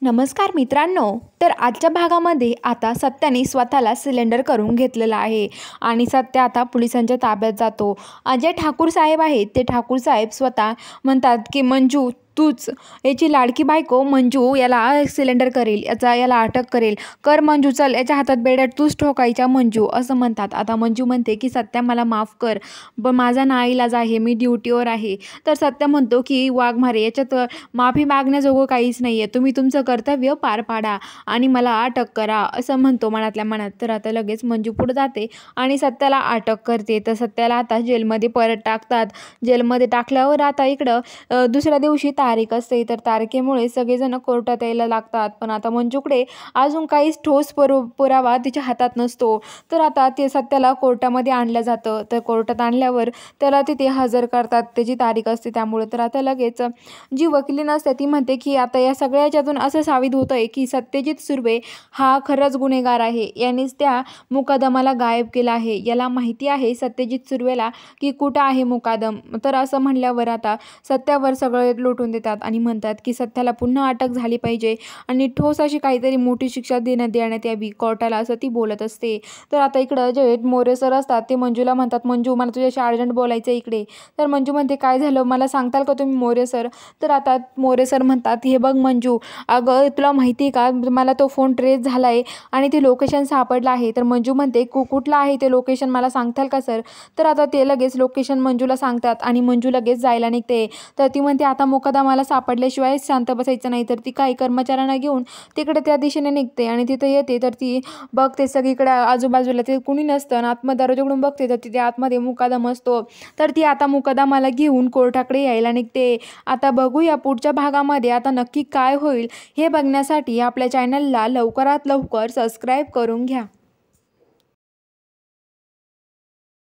नमस्कार मित्रांनो. तर आजच्या भागामध्ये आता सत्याने स्वतःला सिलेंडर करून घेतलेला आहे आणि सत्य आता पोलिसांच्या ताब्यात जातो. जे ठाकूर साहेब आहेत ते ठाकूर साहेब स्वतः म्हणतात की मंजू तूच याची लाडकी बायको मंजू याला सिलेंडर करेल, याला अटक करेल. कर मंजू, चल याच्या हातात बेड्या तूच ठोकायच्या मंजू, असं म्हणतात. आता मंजू म्हणते की सत्या मला माफ कर, माझा नाईलाज आहे, मी ड्युटीवर आहे. तर सत्य म्हणतो की वाघमारे याच्यात माफी मागण्याजोगं काहीच नाही आहे, तुम्ही तुमचं कर्तव्य पार पाडा आणि मला अटक करा, असं म्हणतो मनातल्या मनात. तर आता लगेच मंजू पुढे जाते आणि सत्याला अटक करते. तर सत्याला आता जेलमध्ये परत टाकतात. जेलमध्ये टाकल्यावर आता इकडं दुसऱ्या दिवशी तारीख असते. तर तारखेमुळे सगळेजण कोर्टात यायला लागतात. पण आता मंजूकडे अजून काहीच ठोस पुरावा तिच्या हातात नसतो. तर आता ते सत्याला कोर्टामध्ये आणलं जातं. तर कोर्टात आणल्यावर त्याला तिथे हजर करतात, त्याची तारीख असते त्यामुळे. तर आता लगेच जी वकिली नसते ती म्हणते की आता या सगळ्याच्यातून असं साबित होतंय की सत्यजित सुर्वे हा खरंच गुन्हेगार आहे, यानेच त्या मुकादमाला गायब केला आहे. याला माहिती आहे सत्यजित सुर्वेला की कुठं आहे मुकादम. तर असं म्हणल्यावर आता सत्यावर सगळे लोटून देतात आणि म्हणतात की सत्याला पुन्हा अटक झाली पाहिजे आणि ठोस अशी काहीतरी मोठी शिक्षा देण्यात यावी कोर्टाला, असं ती बोलत असते. तर आता इकडं जे मोरे सर असतात ते मंजूला म्हणतात, मंजू मला तुझ्याशी अर्जंट बोलायचं इकडे. तर मंजू म्हणते काय झालं, मला सांगताल का तुम्ही मोरे सर. तर आता मोरे सर म्हणतात, हे बघ मंजू, अगं तुला माहिती आहे का, मला तो फोन ट्रेस झाला आहे आणि ते लोकेशन सापडलं आहे. तर मंजू म्हणते कुठलं आहे ते लोकेशन, मला सांगताल का सर. तर आता ते लगेच लोकेशन मंजूला सांगतात आणि मंजू लगेच जायला निघते. तर ती म्हणते आता मुकादमाला सापडल्याशिवाय शांत बसायचं नाही. तर ती काही कर्मचाऱ्यांना घेऊन तिकडे त्या दिशेने निघते आणि तिथे येते. तर ती बघते सगळीकडे आजूबाजूला ते कुणी नसतं आणि आतमध्ये दरवाजाकडून बघते तर तिथे आतमध्ये मुकादम असतो. तर ती आता मुकादमाला घेऊन कोर्टाकडे यायला निघते. आता बघूया पुढच्या भागामध्ये आता नक्की काय होईल हे बघण्यासाठी आपल्या चॅनलला लवकरात लवकर सबस्क्राईब करून घ्या.